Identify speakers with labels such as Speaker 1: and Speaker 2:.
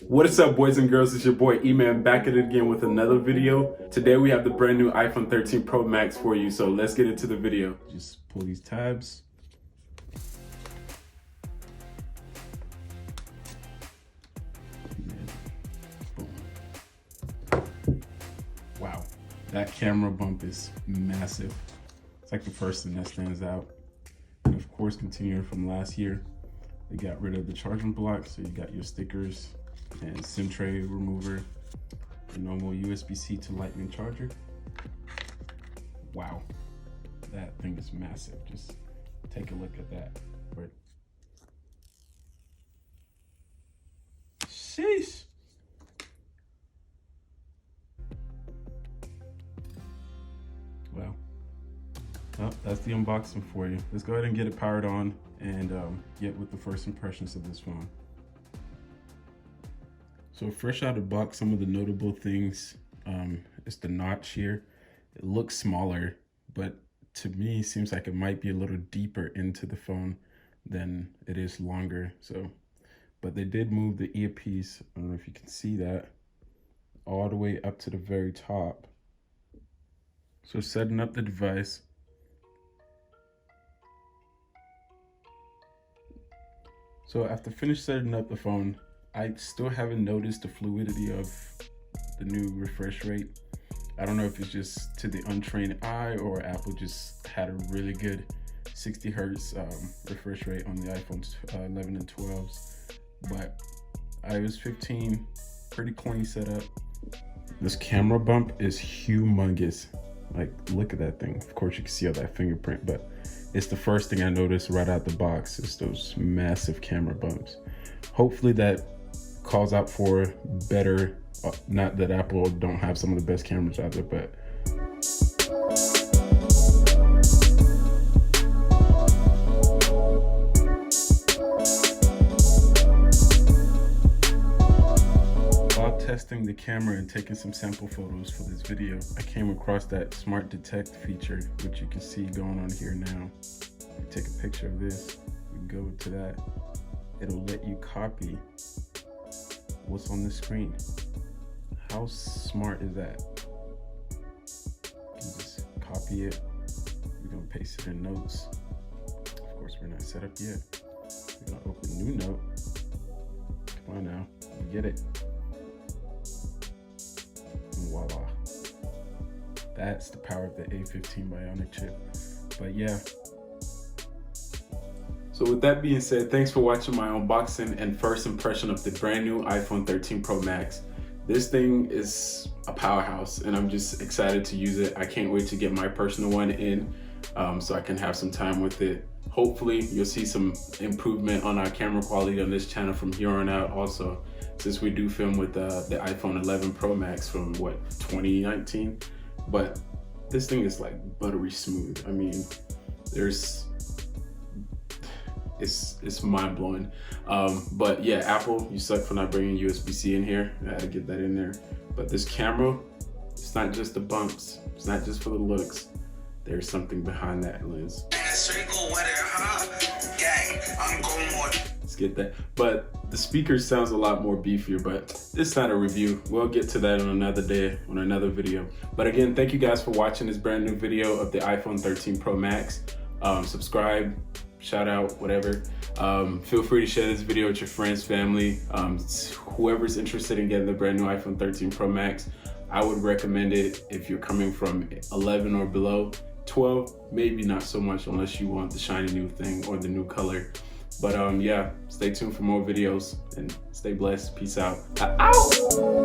Speaker 1: What is up, boys and girls? It's your boy E-Man back at it again with another video. Today we have the brand new iPhone 13 Pro Max for you, so let's get into the video. Just pull these tabs. Wow, that camera bump is massive. It's like the first thing that stands out. And of course, continuing from last year, they got rid of the charging block, so you got your stickers and SIM tray remover, the normal USB-C to Lightning charger. Wow, that thing is massive. Just take a look at that. Sheesh. Well, that's the unboxing for you. Let's go ahead and get it powered on and get with the first impressions of this phone. So fresh out of the box, some of the notable things is the notch here. It looks smaller, but to me, it seems like it might be a little deeper into the phone than it is longer. But they did move the earpiece, I don't know if you can see that, all the way up to the very top. So setting up the device. So after finished setting up the phone, I still haven't noticed the fluidity of the new refresh rate. I don't know if it's just to the untrained eye or Apple just had a really good 60 hertz refresh rate on the iPhone 11 and 12s. But iOS 15, pretty clean setup. This camera bump is humongous. Like, look at that thing. Of course, you can see all that fingerprint, but it's the first thing I noticed right out the box is those massive camera bumps. Hopefully that calls out for better, not that Apple don't have some of the best cameras out there, but while testing the camera and taking some sample photos for this video, I came across that Smart Detect feature, which you can see going on here now. You take a picture of this, you go to that, it'll let you copy what's on the screen. How smart is that? You can just copy it. We're gonna paste it in notes. Of course, we're not set up yet. We're gonna open new note. Come on now, you get it. And voila. That's the power of the A15 Bionic chip. But yeah. So with that being said, thanks for watching my unboxing and first impression of the brand new iPhone 13 Pro Max. This thing is a powerhouse and I'm just excited to use it. I can't wait to get my personal one in so I can have some time with it. Hopefully you'll see some improvement on our camera quality on this channel from here on out also, since we do film with the iPhone 11 Pro Max from what, 2019? But this thing is like buttery smooth. I mean, it's mind-blowing. But yeah, Apple, you suck for not bringing USB-C in here. I had to get that in there. But this camera, it's not just the bumps. It's not just for the looks. There's something behind that lens. Let's get that. But the speaker sounds a lot more beefier, but it's not a review. We'll get to that on another day, on another video. But again, thank you guys for watching this brand new video of the iPhone 13 Pro Max. Subscribe, shout out, whatever. Feel free to share this video with your friends, family, whoever's interested in getting the brand new iPhone 13 Pro Max. I would recommend it if you're coming from 11 or below. 12, maybe not so much unless you want the shiny new thing or the new color. But yeah, stay tuned for more videos and stay blessed. Peace out. Ow!